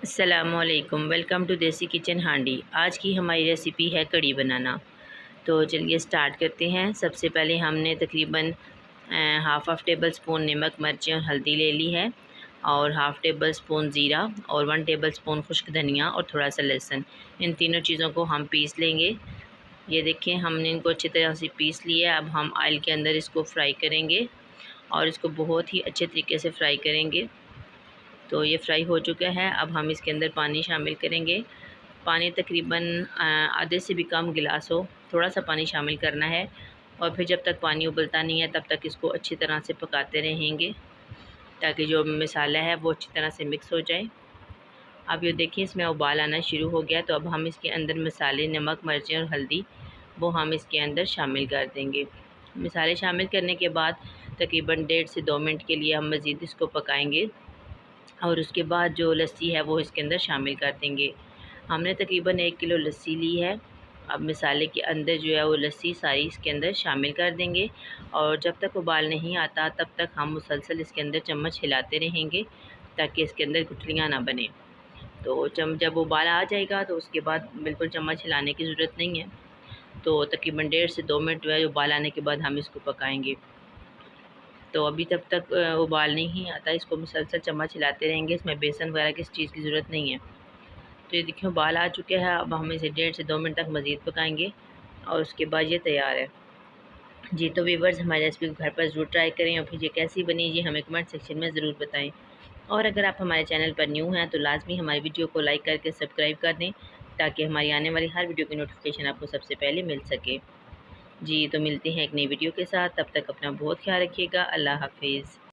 अस्सलामुअलैकुम, welcome to देसी kitchen हांडी। आज की हमारी रेसिपी है कड़ी बनाना। तो चलिए स्टार्ट करते हैं। सबसे पहले हमने तकरीबन हाफ़ टेबल स्पून नमक, मिर्ची और हल्दी ले ली है, और हाफ़ टेबल स्पून ज़ीरा और 1 टेबल स्पून खुश्क धनिया और थोड़ा सा लहसुन। इन तीनों चीज़ों को हम पीस लेंगे। ये देखिए, हमने इनको अच्छी तरह से पीस लिया। अब हम ऑयल के अंदर इसको फ्राई करेंगे और इसको बहुत ही अच्छे तरीके से फ्राई करेंगे। तो ये फ्राई हो चुका है। अब हम इसके अंदर पानी शामिल करेंगे। पानी तकरीबन आधे से भी कम गिलास हो, थोड़ा सा पानी शामिल करना है। और फिर जब तक पानी उबलता नहीं है तब तक इसको अच्छी तरह से पकाते रहेंगे, ताकि जो मसाला है वो अच्छी तरह से मिक्स हो जाए। अब ये देखिए, इसमें उबाल आना शुरू हो गया। तो अब हम इसके अंदर मसाले, नमक, मिर्ची और हल्दी, वो हम इसके अंदर शामिल कर देंगे। मसाले शामिल करने के बाद तकरीबन 1.5 से 2 मिनट के लिए हम मज़ीद इसको पकाएंगे, और उसके बाद जो लस्सी है वो इसके अंदर शामिल कर देंगे। हमने तकरीबन 1 किलो लस्सी ली है। अब मसाले के अंदर जो है वो लस्सी सारी इसके अंदर शामिल कर देंगे, और जब तक उबाल नहीं आता तब तक हम मुसलसल इसके अंदर चम्मच हिलाते रहेंगे, ताकि इसके अंदर गुठलियाँ ना बने। तो जब उबाल आ जाएगा तो उसके बाद बिल्कुल चम्मच हिलाने की ज़रूरत नहीं है। तो तकरीबन 1.5 से 2 मिनट जो है उबाल आने के बाद हम इसको पकाएँगे। तो अभी तब तक उबाल नहीं आता, इसको मुसलसल चम्मच हिलाते रहेंगे। इसमें बेसन वगैरह किसी चीज़ की ज़रूरत नहीं है। तो ये देखिए, उबाल आ चुके हैं। अब हम इसे 1.5 से 2 मिनट तक मज़ीद पकाएंगे, और उसके बाद ये तैयार है। जी, तो व्यूअर्स, हमारी रेसिपी को घर पर ज़रूर ट्राई करें, और फिर ये कैसी बनी ये हमें कमेंट सेक्शन में ज़रूर बताएं। और अगर आप हमारे चैनल पर न्यू हैं तो लाजमी हमारी वीडियो को लाइक करके सब्सक्राइब कर दें, ताकि हमारी आने वाली हर वीडियो की नोटिफिकेशन आपको सबसे पहले मिल सके। जी, तो मिलते हैं एक नई वीडियो के साथ। तब तक अपना बहुत ख्याल रखिएगा। अल्लाह हाफिज़।